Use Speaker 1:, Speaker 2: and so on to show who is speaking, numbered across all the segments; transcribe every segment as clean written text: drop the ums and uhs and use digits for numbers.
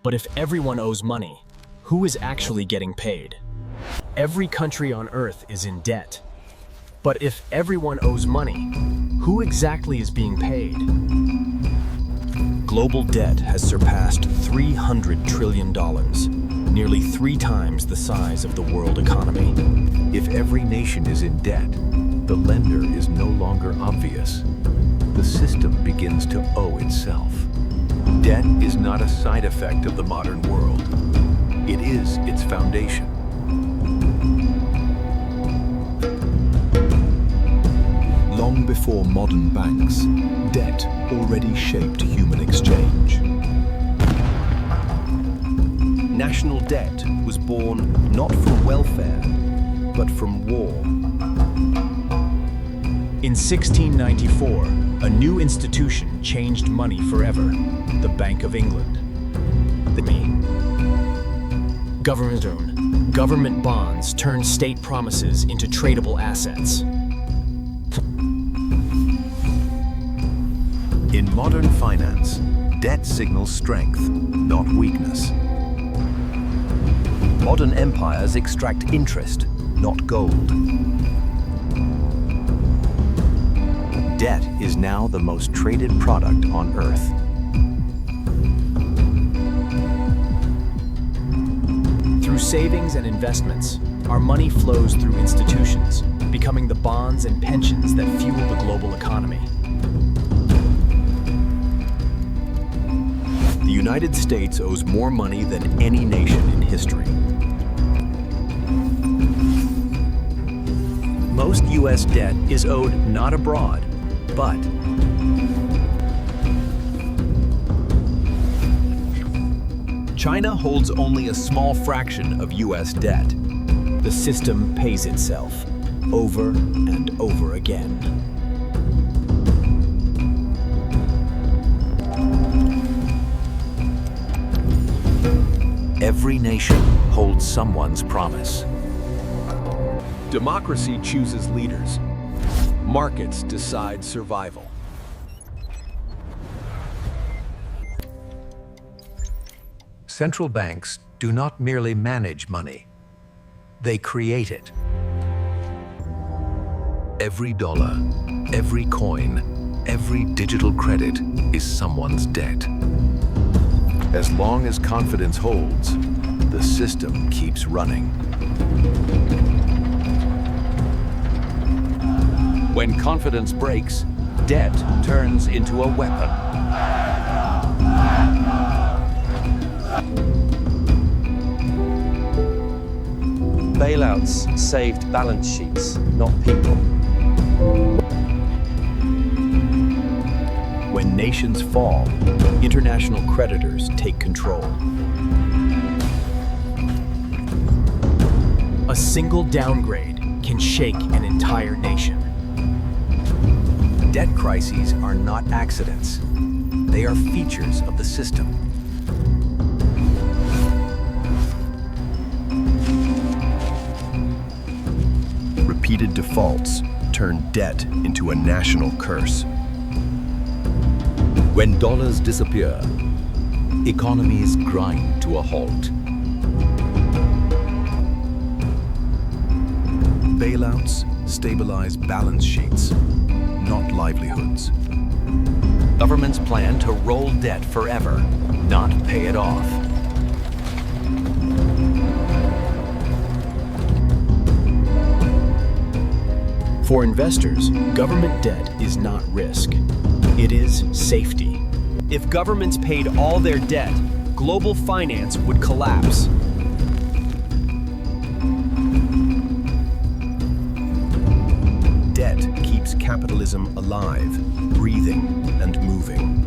Speaker 1: But if everyone owes money, who is actually getting paid? Every country on Earth is in debt. But if everyone owes money, who exactly is being paid? Global debt has surpassed $300 trillion, nearly 3 times the size of the world economy.
Speaker 2: If every nation is in debt, the lender is no longer obvious. The system begins to owe itself. Debt is not a side effect of the modern world. It is its foundation. Long before modern banks, debt already shaped human exchange.
Speaker 3: National debt was born not from welfare, but from war.
Speaker 1: In 1694, a new institution changed money forever, the Bank of England. Government bonds turned state promises into tradable assets.
Speaker 2: In modern finance, debt signals strength, not weakness.
Speaker 3: Modern empires extract interest, not gold.
Speaker 2: Debt is now the most traded product on Earth.
Speaker 1: Through savings and investments, our money flows through institutions, becoming the bonds and pensions that fuel the global economy.
Speaker 2: The United States owes more money than any nation in history.
Speaker 3: Most U.S. debt is owed not abroad, but China holds only a small fraction of U.S. debt.
Speaker 1: The system pays itself over and over again.
Speaker 2: Every nation holds someone's promise.
Speaker 4: Democracy chooses leaders. Markets decide survival.
Speaker 2: Central banks do not merely manage money. They create it. Every dollar, every coin, every digital credit is someone's debt. As long as confidence holds, the system keeps running.
Speaker 3: when confidence breaks, debt turns into a weapon. Bailouts saved balance sheets, not people.
Speaker 2: When nations fall, international creditors take control.
Speaker 1: A single downgrade can shake an entire nation.
Speaker 2: Debt crises are not accidents. They are features of the system. Repeated defaults turn debt into a national curse. When dollars disappear, economies grind to a halt. Bailouts stabilize balance sheets, not livelihoods.
Speaker 3: Governments plan to roll debt forever, not pay it off.
Speaker 1: For investors, government debt is not risk. It is safety. If governments paid all their debt, global finance would collapse.
Speaker 2: Debt keeps capitalism alive, breathing, and moving.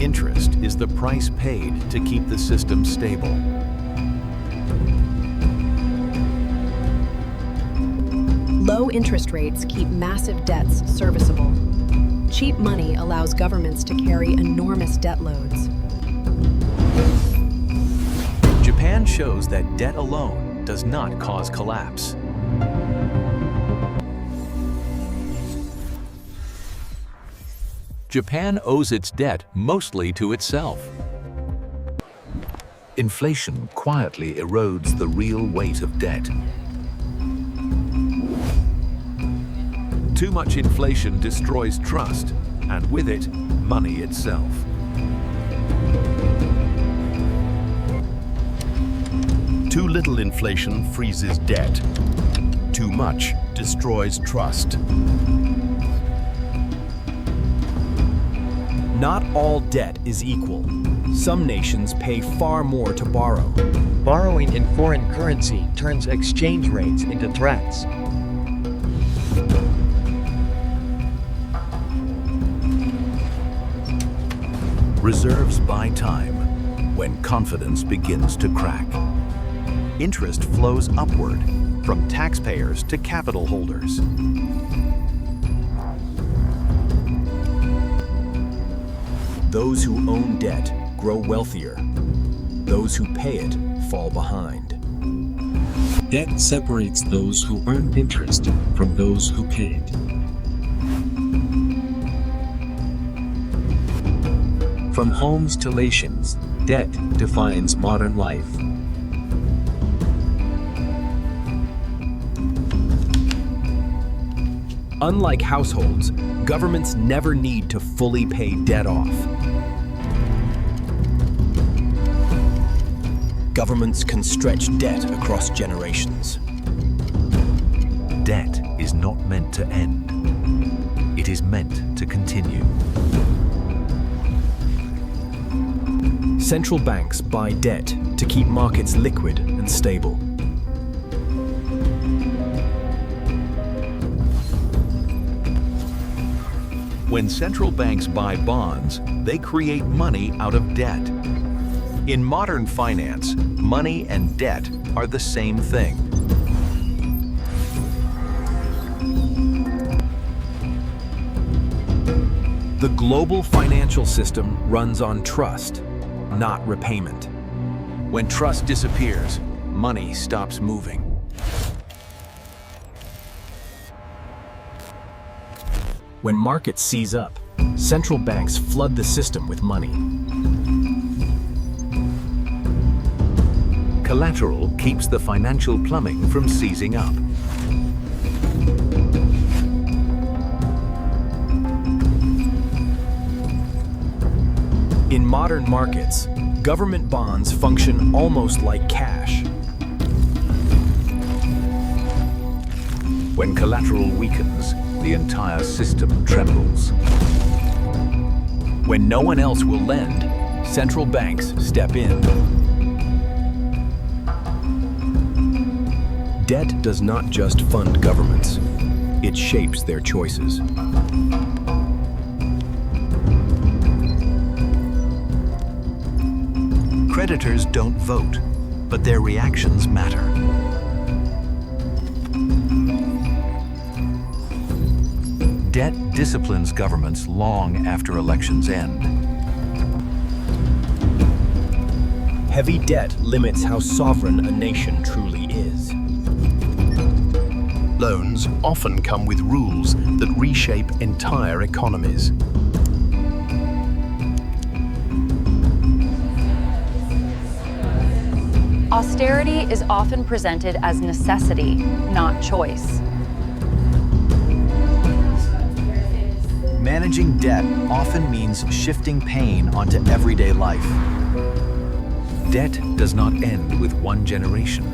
Speaker 2: Interest is the price paid to keep the system stable.
Speaker 5: Low interest rates keep massive debts serviceable. Cheap money allows governments to carry enormous debt loads.
Speaker 2: Japan shows that debt alone does not cause collapse. Japan owes its debt mostly to itself. Inflation quietly erodes the real weight of debt. Too much inflation destroys trust, and with it, money itself.
Speaker 3: Too little inflation freezes debt. Too much destroys trust.
Speaker 1: Not all debt is equal. Some nations pay far more to borrow.
Speaker 6: Borrowing in foreign currency turns exchange rates into threats.
Speaker 2: Reserves buy time when confidence begins to crack.
Speaker 3: Interest flows upward from taxpayers to capital holders.
Speaker 1: Those who own debt grow wealthier. Those who pay it fall behind.
Speaker 7: Debt separates those who earn interest from those who pay it. From homes to nations, debt defines modern life.
Speaker 1: Unlike households, governments never need to fully pay debt off. Governments can stretch debt across generations.
Speaker 2: Debt is not meant to end. It is meant to continue.
Speaker 1: Central banks buy debt to keep markets liquid and stable.
Speaker 2: When central banks buy bonds, they create money out of debt.
Speaker 3: In modern finance, money and debt are the same thing.
Speaker 1: The global financial system runs on trust, not repayment.
Speaker 3: When trust disappears, money stops moving.
Speaker 1: When markets seize up, central banks flood the system with money.
Speaker 2: Collateral keeps the financial plumbing from seizing up.
Speaker 1: In modern markets, government bonds function almost like cash.
Speaker 2: When collateral weakens, the entire system trembles.
Speaker 1: When no one else will lend, central banks step in. Debt does not just fund governments, it shapes their choices.
Speaker 3: Creditors don't vote, but their reactions matter.
Speaker 2: Debt disciplines governments long after elections end.
Speaker 1: Heavy debt limits how sovereign a nation truly is.
Speaker 3: Loans often come with rules that reshape entire economies.
Speaker 8: Austerity is often presented as necessity, not choice.
Speaker 9: Managing debt often means shifting pain onto everyday life.
Speaker 2: Debt does not end with one generation.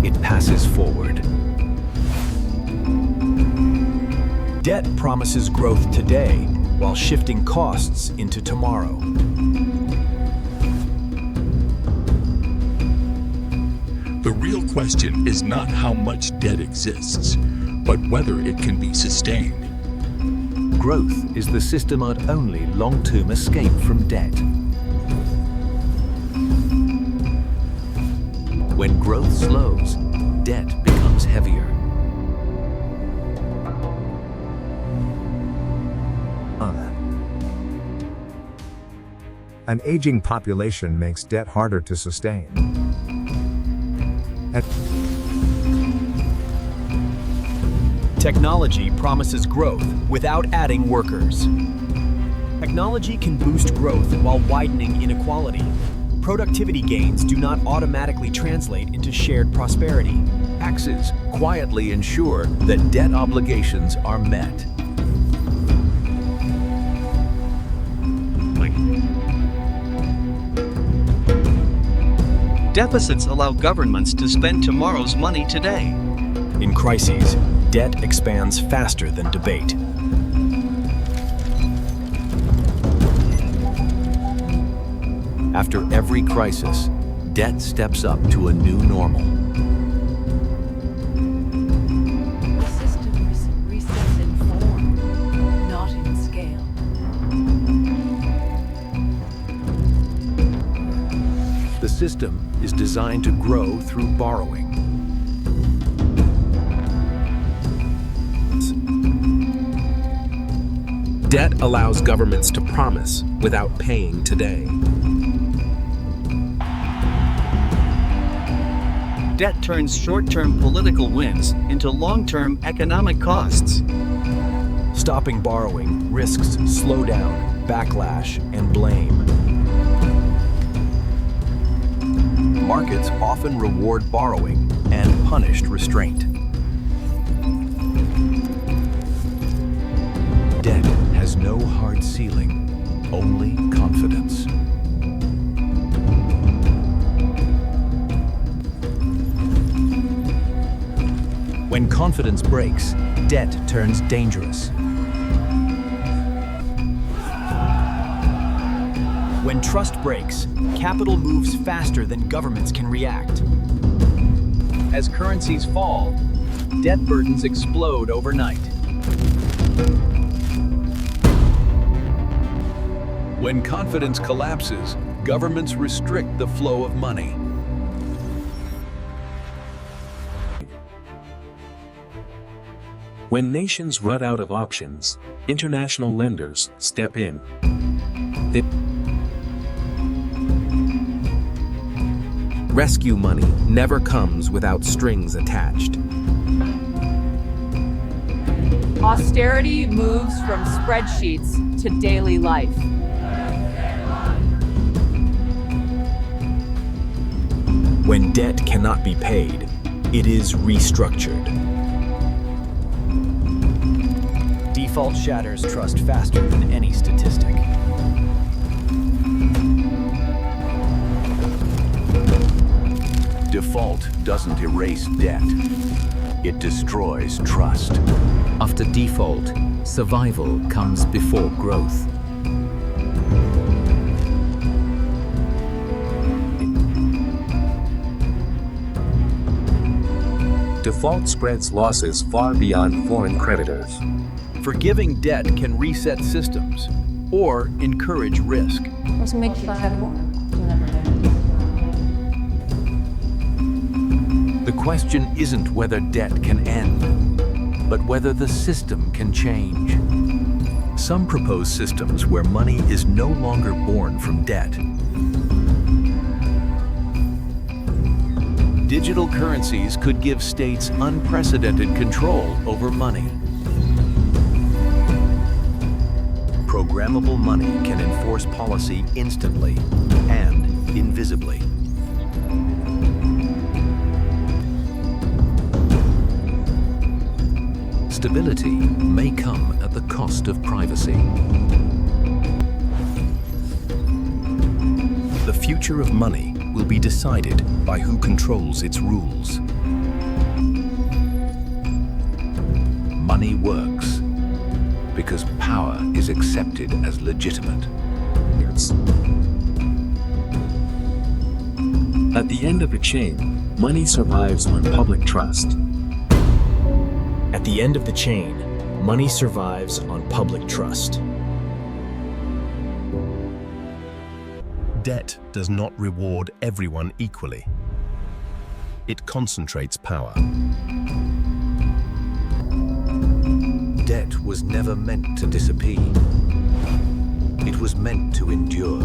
Speaker 2: It passes forward.
Speaker 1: Debt promises growth today while shifting costs into tomorrow.
Speaker 7: The real question is not how much debt exists, but whether it can be sustained.
Speaker 2: Growth is the system and only long-term escape from debt. When growth slows, debt becomes heavier.
Speaker 10: An aging population makes debt harder to sustain.
Speaker 1: Technology promises growth without adding workers. Technology can boost growth while widening inequality. productivity gains do not automatically translate into shared prosperity.
Speaker 2: Taxes quietly ensure that debt obligations are met.
Speaker 11: Deficits allow governments to spend tomorrow's money today.
Speaker 1: In crises, debt expands faster than debate.
Speaker 2: After every crisis, debt steps up to a new normal.
Speaker 12: The system resets in form, not in scale.
Speaker 2: The system is designed to grow through borrowing.
Speaker 13: Debt allows governments to promise without paying today.
Speaker 11: Debt turns short-term political wins into long-term economic costs.
Speaker 1: Stopping borrowing risks slowdown, backlash, and blame.
Speaker 3: Markets often reward borrowing and punished restraint.
Speaker 2: Debt has no hard ceiling, only confidence.
Speaker 9: When confidence breaks, debt turns dangerous.
Speaker 1: When trust breaks, capital moves faster than governments can react.
Speaker 9: As currencies fall, debt burdens explode overnight.
Speaker 2: When confidence collapses, governments restrict the flow of money.
Speaker 7: When nations run out of options, international lenders step in.
Speaker 13: Rescue money never comes without strings attached.
Speaker 12: Austerity moves from spreadsheets to daily life.
Speaker 1: When debt cannot be paid, it is restructured. Default shatters trust faster than any statistic.
Speaker 2: Default doesn't erase debt. It destroys trust.
Speaker 14: After default, survival comes before growth.
Speaker 7: Default spreads losses far beyond foreign creditors.
Speaker 3: Forgiving debt can reset systems or encourage risk.
Speaker 2: The question isn't whether debt can end, but whether the system can change. Some propose systems where money is no longer born from debt. Digital currencies could give states unprecedented control over money. Programmable money can enforce policy instantly and invisibly. Stability may come at the cost of privacy.
Speaker 3: The future of money will be decided by who controls its rules.
Speaker 2: Money works because power is accepted as legitimate.
Speaker 7: At the end of the chain, money survives on public trust.
Speaker 1: At the end of the chain, money survives on public trust.
Speaker 3: Debt does not reward everyone equally. It concentrates power.
Speaker 2: Debt was never meant to disappear. It was meant to endure.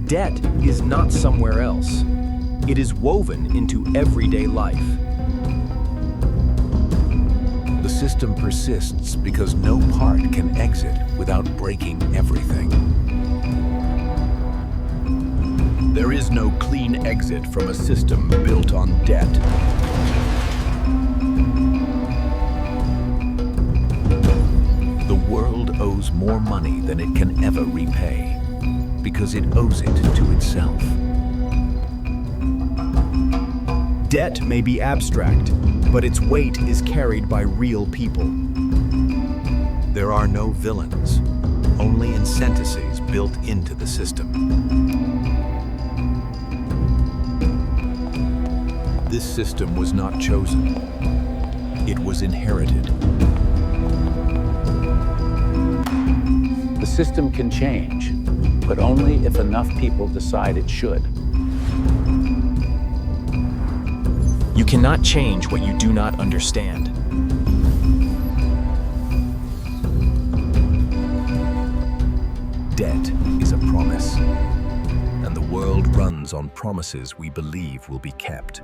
Speaker 1: Debt is not somewhere else. It is woven into everyday life.
Speaker 2: The system persists because no part can exit without breaking everything. There is no clean exit from a system built on debt. The world owes more money than it can ever repay, because it owes it to itself.
Speaker 3: Debt may be abstract, but its weight is carried by real people.
Speaker 2: There are no villains, only incentives built into the system. This system was not chosen. It was inherited.
Speaker 15: The system can change, but only if enough people decide it should.
Speaker 1: You cannot change what you do not understand.
Speaker 2: Debt is a promise, and the world runs on promises we believe will be kept.